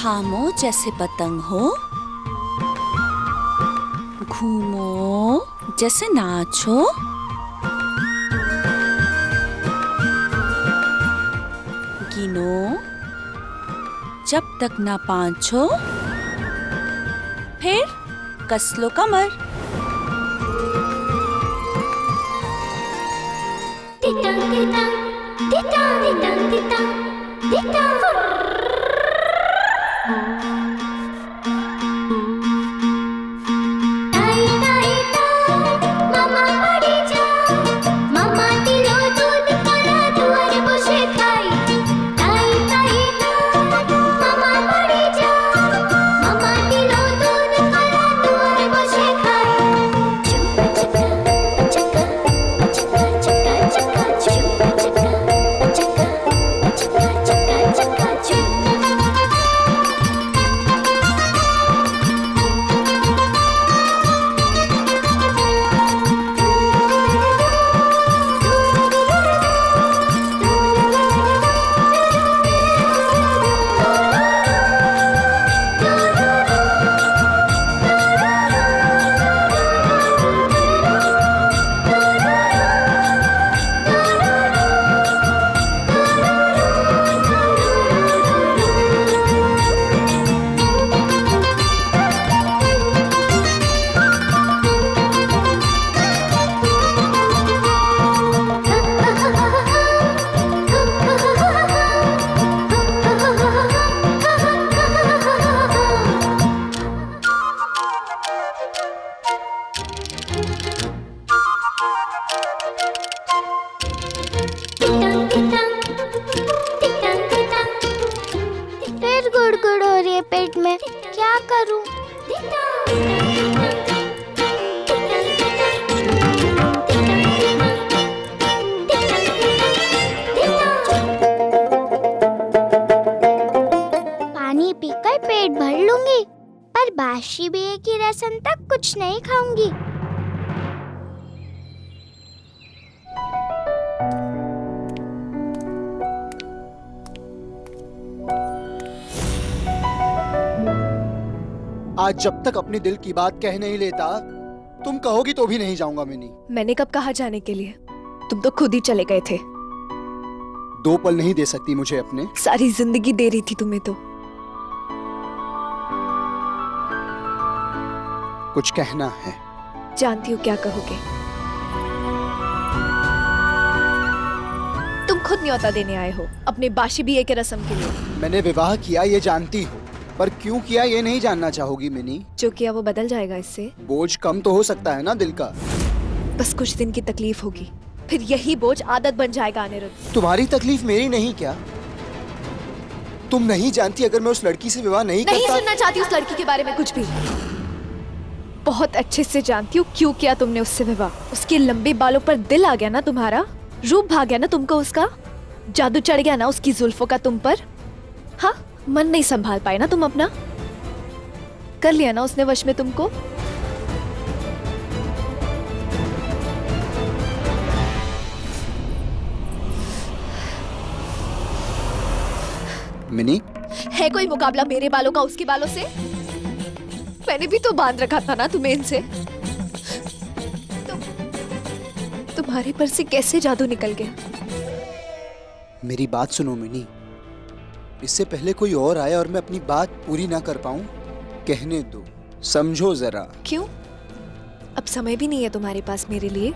थामो जैसे पतंग हो, घूमो जैसे नाच हो, गिनो जब तक ना 5 हो, फिर कस लो कमर। तितंग तितंग तितंग तितंग तितंग तितंग। ताई ताई ताई मामा पड़ी जा, मामा दिलो दूध पड़ा दुआरे बसे खाई। ताई ताई ताई मामा पड़ी जा, मामा दिलो दूध पड़ा दुआरे बसे खाई। चुका चुका चुका चुका चुका चुका चुका चुका चुका चुका चुका चुका। फिर गुड़गुड़ हो रही है पेट में, क्या करूं? पानी पीकर पेट भर लूंगी, पर बासी बिये की रस्म तक कुछ नहीं खाऊंगी। आज जब तक अपने दिल की बात कह नहीं लेता, तुम कहोगी तो भी नहीं जाऊंगा मिनी। मैंने कब कहा जाने के लिए? तुम तो खुद ही चले गए थे। 2 पल नहीं दे सकती मुझे अपने? सारी जिंदगी दे रही थी तुम्हें तो। कुछ कहना है? जानती हूँ क्या कहोगे। तुम खुद न्योता देने आए हो अपने बाशी बिये के रस्म के लिए। मैंने विवाह किया ये जानती हो, पर क्यों किया ये नहीं जानना चाहोगी मिनी? जो किया वो बदल जाएगा इससे। बोझ कम तो हो सकता है ना दिल का। बस कुछ दिन की तकलीफ होगी, फिर यही बोझ आदत बन जाएगा अनिरुद्ध। तुम्हारी तकलीफ मेरी नहीं क्या? तुम नहीं जानती अगर मैं उस लड़की से विवाह नहीं करता। सुनना चाहती उस लड़की के बारे में कुछ भी। बहुत अच्छे से जानती हूँ क्यों किया तुमने उससे विवाह। उसके लंबे बालों पर दिल आ गया ना तुम्हारा, रूप भाग गया ना तुमको उसका, जादू चढ़ गया ना उसकी जुल्फों का तुम पर। हाँ, मन नहीं संभाल पाए ना तुम अपना, कर लिया ना उसने वश में तुमको। मिनी, है कोई मुकाबला मेरे बालों का उसके बालों से? मैंने भी तो बांध रखा था ना तुम्हें इनसे। तुम्हारे पर से कैसे जादू निकल गया? मेरी बात सुनो मिनी। इससे पहले कोई और आए और मैं अपनी बात पूरी ना कर पाऊं, कहने दो, समझो जरा। क्यों? अब समय भी नहीं है तुम्हारे पास मेरे लिए?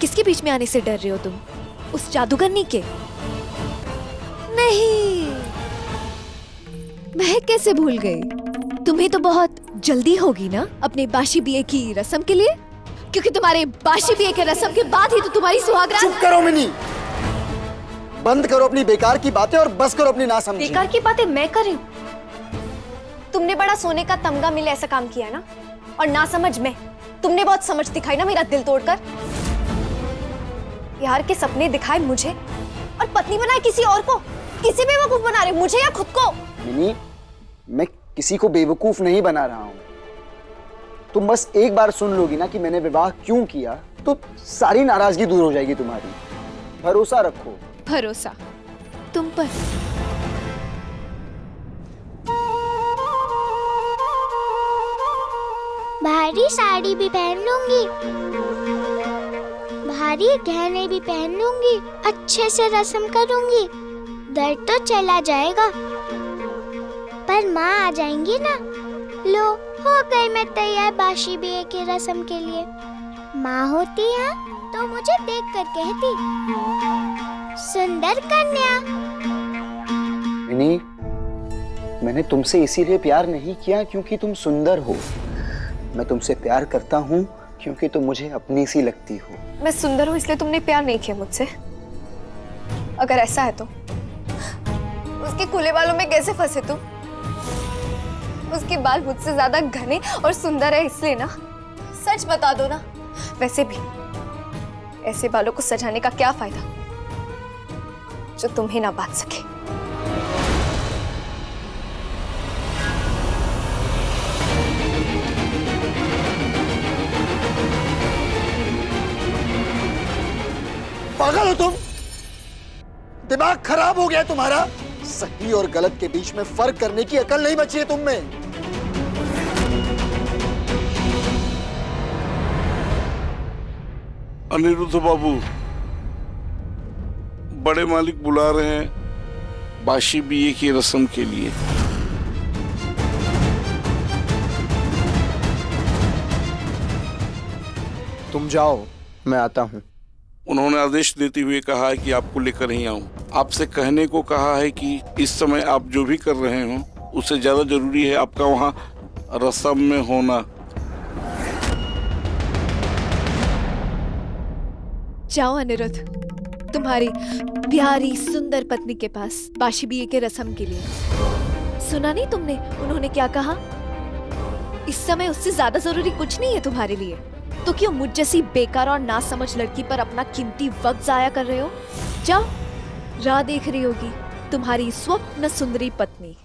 किसके बीच में आने से डर रहे हो तुम? उस जादूगरनी के? नहीं, मैं कैसे भूल गई। तुम्हें तो बहुत जल्दी होगी ना अपने बाशी बिये की रस्म के लिए, क्योंकि तुम्हारे बाशी बिये के रस्म के बाद ही तो तुम्हारी सुहागरात। चुप करो मिनी, बंद करो अपनी बेकार की बातें और बस करो अपनी नासमझी। बेकार की बातें मैं कर रही हूँ? तुमने बड़ा सोने का तमगा मिले ऐसा काम किया ना, और ना समझ में तुमने बहुत समझ दिखाई ना मेरा दिल तोड़कर। यार के सपने दिखाए मुझे और पत्नी बनाए किसी और को। किसी बेवकूफ बना रहे, मुझे या खुद को? मिनी, मैं किसी को बेवकूफ नहीं बना रहा हूँ। तुम बस एक बार सुन लोगी ना कि मैंने विवाह क्यों किया, तो सारी नाराजगी दूर हो जाएगी तुम्हारी। भरोसा रखो। भरोसा तुम पर? भारी साड़ी भी पहन लूंगी, भारी गहने भी पहन लूंगी, अच्छे से रस्म करूंगी। दर्द तो चला जाएगा, पर माँ आ जाएंगी ना। लो, हो गई मैं तैयार बाशी बिये की रस्म के लिए। माँ होती है तो मुझे देखकर कहती, सुंदर कन्या। मिनी, मैंने तुमसे इसीलिए प्यार नहीं किया क्योंकि तुम सुंदर हो। मैं तुमसे प्यार करता हूँ क्योंकि तुम मुझे अपनी सी लगती हो। मैं सुंदर हूँ इसलिए तुमने प्यार नहीं किया मुझसे? अगर ऐसा है तो उसके खुले बालों में कैसे फंसे तुम? उसके बाल मुझसे ज्यादा घने और सुंदर है इसलिए ना? सच बता दो ना। वैसे भी ऐसे बालों को सजाने का क्या फायदा जो तुम ही ना बांध सके। पागल हो तुम? दिमाग खराब हो गया तुम्हारा? सही और गलत के बीच में फर्क करने की अकल नहीं बची है तुम में। अनिरुद्ध बाबू, बड़े मालिक बुला रहे हैं बाशी बिये की रस्म के लिए। तुम जाओ, मैं आता हूँ। उन्होंने आदेश देते हुए कहा है कि आपको लेकर ही आऊं। आपसे कहने को कहा है कि इस समय आप जो भी कर रहे हो उससे ज्यादा जरूरी है आपका वहाँ रस्म में होना। जाओ अनिरुद्ध, तुम्हारी प्यारी सुंदर पत्नी के पास बाशी बिये के रस्म के लिए। सुना नहीं तुमने उन्होंने क्या कहा? इस समय उससे ज्यादा जरूरी कुछ नहीं है तुम्हारे लिए, तो क्यों मुझ जैसी बेकार और नासमझ लड़की पर अपना कीमती वक्त जाया कर रहे हो? जाओ, राह देख रही होगी तुम्हारी स्वप्न सुंदरी पत्नी।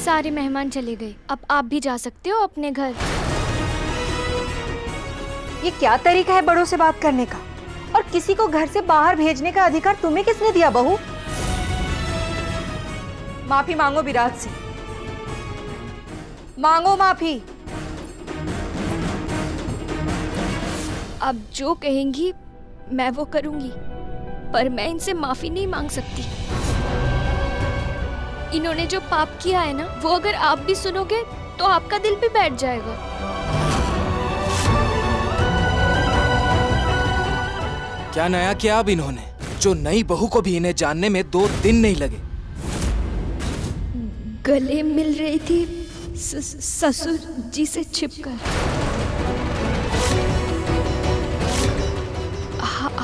सारे मेहमान चले गए, अब आप भी जा सकते हो अपने घर। ये क्या तरीका है बड़ों से बात करने का? और किसी को घर से बाहर भेजने का अधिकार तुम्हें किसने दिया बहू? माफी मांगो विराट से, मांगो माफी। अब जो कहेंगी मैं वो करूंगी, पर मैं इनसे माफी नहीं मांग सकती। इन्होंने जो पाप किया है ना, वो अगर आप भी सुनोगे तो आपका दिल भी बैठ जाएगा। क्या नया किया अब इन्होंने, जो नई बहू को भी इन्हें जानने में 2 दिन नहीं लगे? गले मिल रही थी ससुर जी से छिपकर।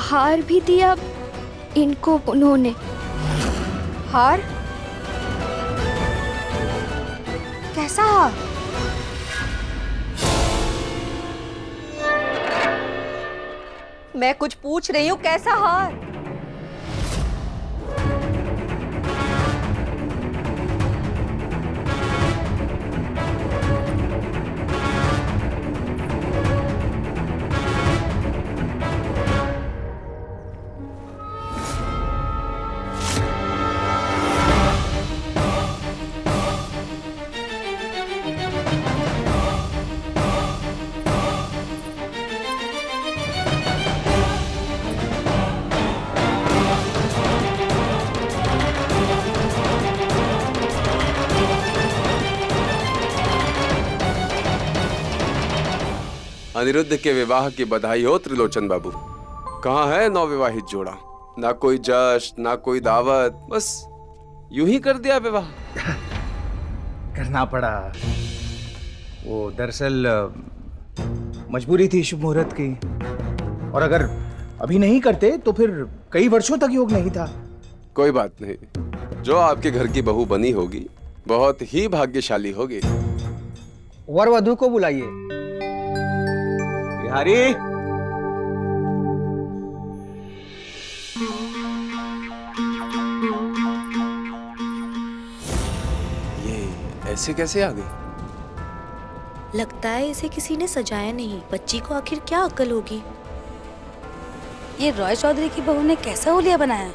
हार भी दिया इनको उन्होंने। हार? कैसा हार? मैं कुछ पूछ रही हूँ, कैसा हार? अनिरुद्ध के विवाह की बधाई हो त्रिलोचन बाबू। कहाँ है नवविवाहित जोड़ा? ना कोई जश्न, ना कोई दावत, बस यूं ही कर दिया विवाह। करना पड़ा, वो दरअसल मजबूरी थी शुभ मुहूर्त की, और अगर अभी नहीं करते तो फिर कई वर्षों तक योग नहीं था। कोई बात नहीं, जो आपके घर की बहू बनी होगी बहुत ही भाग्यशाली होगी। वर वधू को बुलाइए। बिहारी, ऐसे कैसे आ गई? लगता है इसे किसी ने सजाया नहीं। बच्ची को आखिर क्या अक्ल होगी? ये रॉय चौधरी की बहू ने कैसा हुलिया बनाया?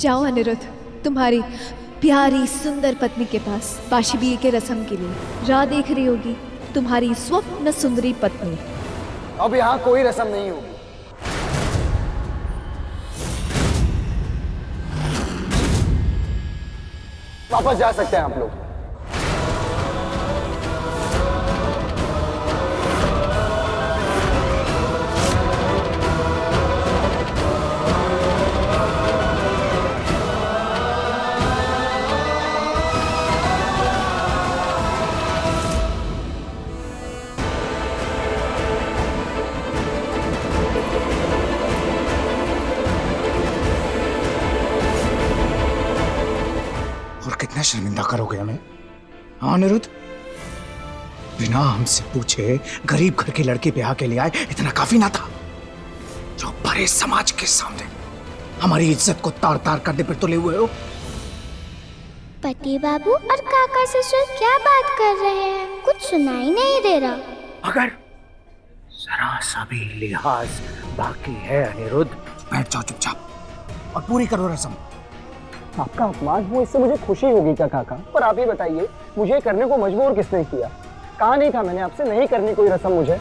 जाओ अनिरुद्ध, तुम्हारी प्यारी सुंदर पत्नी के पास बाशी बिये के रस्म के लिए राह देख रही होगी तुम्हारी स्वप्न सुंदरी पत्नी। अब यहाँ कोई रस्म नहीं होगी। वापस जा सकते हैं आप लोग। कितना शर्मिंदा करोगे हमें? हाँ अनिरुद्ध, बिना हमसे पूछे गरीब घर के लड़के ब्याह के लिए आए, इतना काफी ना था जो बड़े समाज के सामने हमारी इज्जत को तार तार करने पर तुले हुए हो? पति बाबू और काका ससुर क्या बात कर रहे हैं? कुछ सुनाई नहीं दे रहा। अगर जरा सा भी लिहाज बाकी है अनिरुद्ध, बैठ जाओ चुपचाप और पूरी करो रस्म। आपका अपमान हो इससे मुझे खुशी होगी क्या काका? पर आप ही बताइए, मुझे करने को मजबूर किसने किया? कहा नहीं था मैंने आपसे नहीं करनी कोई रस्म मुझे?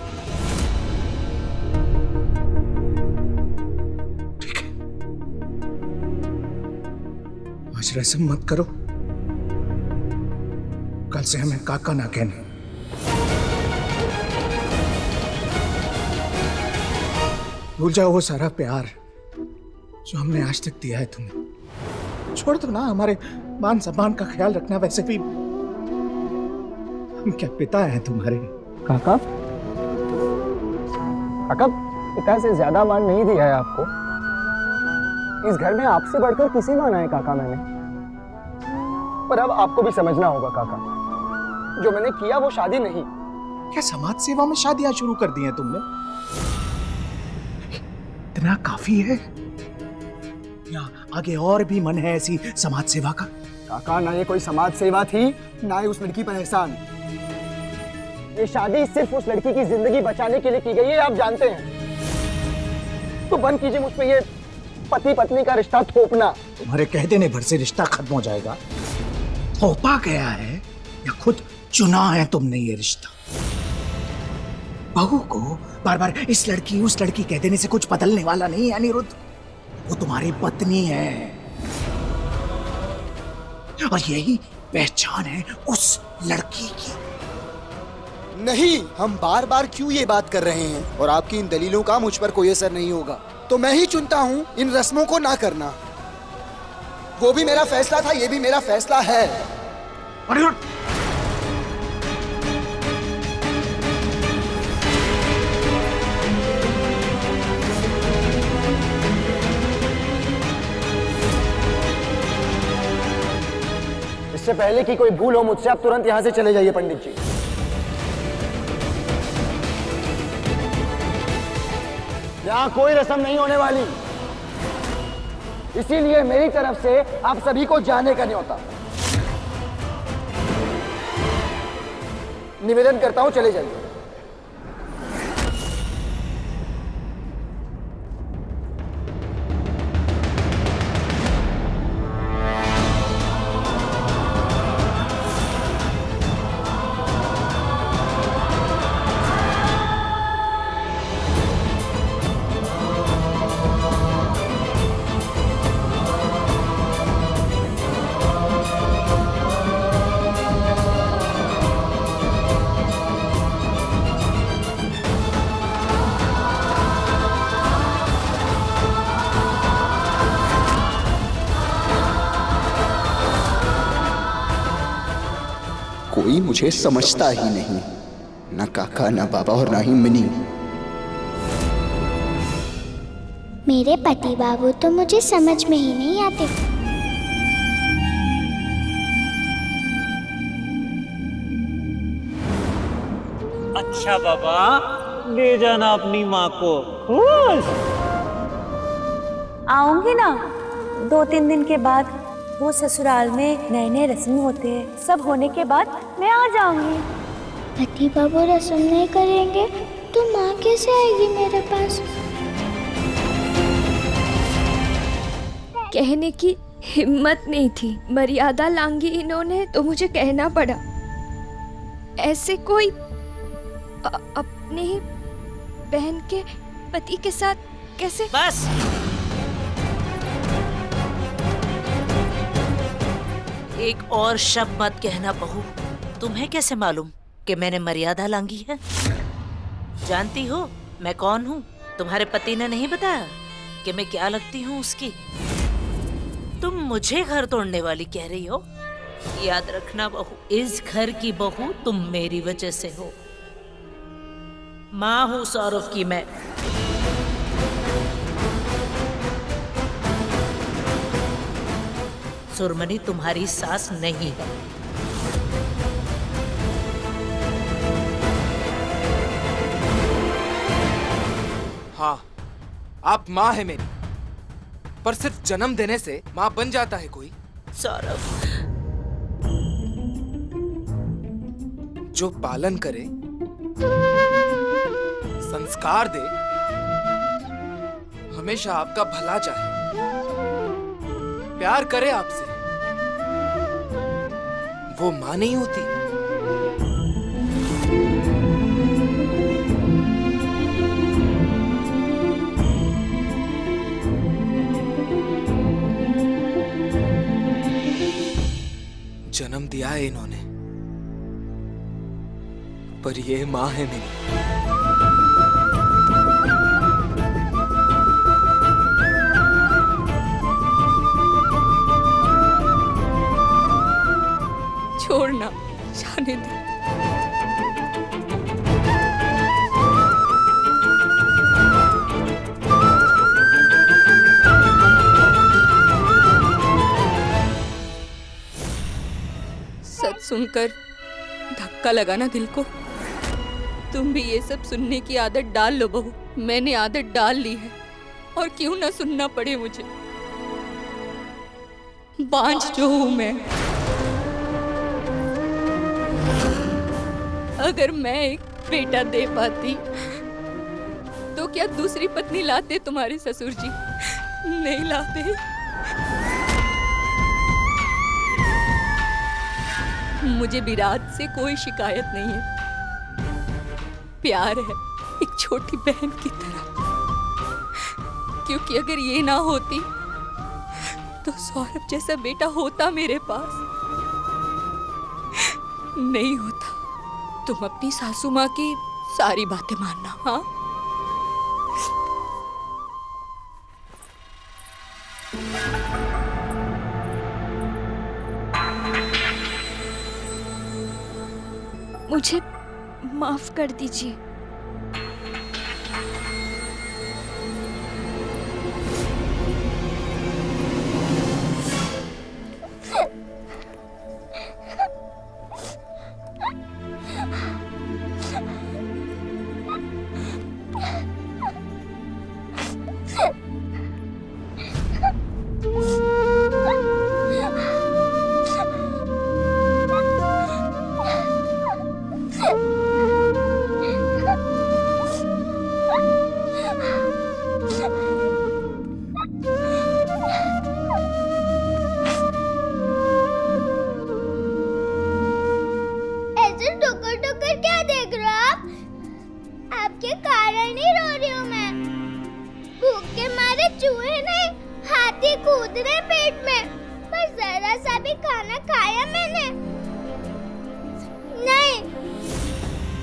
ठीक है, आज रस्म मत करो, कल से हमें काका ना कहना। भूल जाओ वो सारा प्यार जो हमने आज तक दिया है तुम्हें। छोड़ दो ना, हमारे मान सम्मान का ख्याल रखना। वैसे भी हम क्या पिता हैं तुम्हारे? काका, काका पिता से ज्यादा मान नहीं दिया है आपको। इस घर में आपसे बढ़कर किसे माना है काका मैंने? पर अब आपको भी समझना होगा काका, जो मैंने किया वो शादी नहीं। क्या समाज सेवा में शादियां शुरू कर दी हैं तुमने? इतना काफी है या आगे और भी मन है ऐसी समाज सेवा का? काका, ना ये कोई समाज सेवा थी, ना ही उस लड़की पर एहसान। ये शादी सिर्फ उस लड़की की जिंदगी बचाने के लिए की गई है, आप जानते हैं। तो बंद कीजिए मुझ पे ये पति पत्नी का रिश्ता थोपना। तुम्हारे कह देने भर से रिश्ता खत्म हो जाएगा? थोपा गया है या खुद चुना है तुमने ये रिश्ता? बहू को बार बार इस लड़की उस लड़की कह देने से कुछ बदलने वाला नहीं है अनिरुद्ध। वो तुम्हारी पत्नी है और यही पहचान है उस लड़की की। नहीं, हम बार बार क्यों ये बात कर रहे हैं? और आपकी इन दलीलों का मुझ पर कोई असर नहीं होगा, तो मैं ही चुनता हूँ इन रस्मों को ना करना। वो भी मेरा फैसला था, ये भी मेरा फैसला है। अनिरुद्ध, इससे पहले कि कोई भूल हो मुझसे, आप तुरंत यहां से चले जाइए पंडित जी। यहां कोई रस्म नहीं होने वाली, इसीलिए मेरी तरफ से आप सभी को जाने का न्योता। निवेदन करता हूं, चले जाइए। कोई मुझे समझता ही नहीं, ना काका, ना बाबा और ना ही मिनी। मेरे पति बाबू तो मुझे समझ में ही नहीं आते। अच्छा बाबा, ले जाना अपनी माँ को। आऊंगी ना 2-3 दिन के बाद। वो ससुराल में नए नए रस्म होते हैं, सब होने के बाद मैं आ जाऊंगी। पति बाबू रस्म नहीं करेंगे तो माँ कैसे आएगी मेरे पास? कहने की हिम्मत नहीं थी, मर्यादा लांगी इन्होंने तो मुझे कहना पड़ा। ऐसे कोई अपने ही बहन के पति के साथ कैसे? बस एक और शब्द मत कहना बहू। तुम्हें कैसे मालूम कि मैंने मर्यादा लांगी है? जानती हो मैं कौन हूँ? तुम्हारे पति ने नहीं बताया कि मैं क्या लगती हूँ उसकी? तुम मुझे घर तोड़ने वाली कह रही हो? याद रखना बहू, इस घर की बहू तुम मेरी वजह से हो। माँ हूँ सौरभ की मैं। सुरमनी तुम्हारी सास नहीं है। हाँ, आप माँ है मेरी, पर सिर्फ जन्म देने से माँ बन जाता है कोई? सौरभ, जो पालन करे, संस्कार दे, हमेशा आपका भला चाहे, प्यार करे आपसे, वो माँ नहीं होती। जन्म दिया है इन्होंने, पर ये माँ है मेरी। छोड़ना, जाने दे। सच सुनकर धक्का लगाना दिल को। तुम भी ये सब सुनने की आदत डाल लो बहू। मैंने आदत डाल ली है, और क्यों ना सुनना पड़े मुझे। बांझ जो हूं मैं, अगर मैं एक बेटा दे पाती तो क्या दूसरी पत्नी लाते तुम्हारे ससुर जी? नहीं लाते। मुझे विराट से कोई शिकायत नहीं है, प्यार है एक छोटी बहन की तरह। क्योंकि अगर ये ना होती तो सौरभ जैसा बेटा होता मेरे पास, नहीं होता। तुम अपनी सासू माँ की सारी बातें मानना। हाँ, मुझे माफ कर दीजिए। ऐसे टुकर टुकर क्या देख रहे हो आप? आपके कारण ही रो रही हूँ मैं। भूख के मारे चूहे नहीं, हाथी कूद रहे पेट में, पर जरा सा भी खाना खाया मैंने नहीं।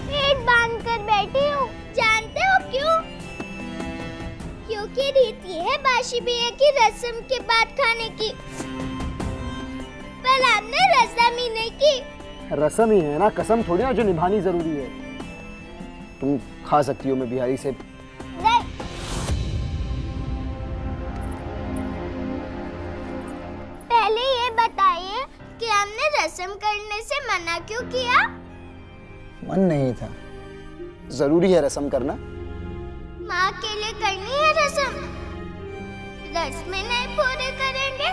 पेट बांध कर बैठी हूँ। जानते हो क्यों? क्योंकि रीति है बाशी बिया की रस्म के बाद खाने की, पर आपने रस्म ही नहीं की। रस्म ही है ना, कसम थोड़ी ना जो निभानी जरूरी है। तुम खा सकती हो, मैं बिहारी से नहीं। पहले ये बताइए कि हमने रस्म करने से मना क्यों किया? मन नहीं था। जरूरी है रस्म करना। माँ के लिए करनी है रस्म। रस्में नहीं पूरे करेंगे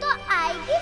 तो आएगी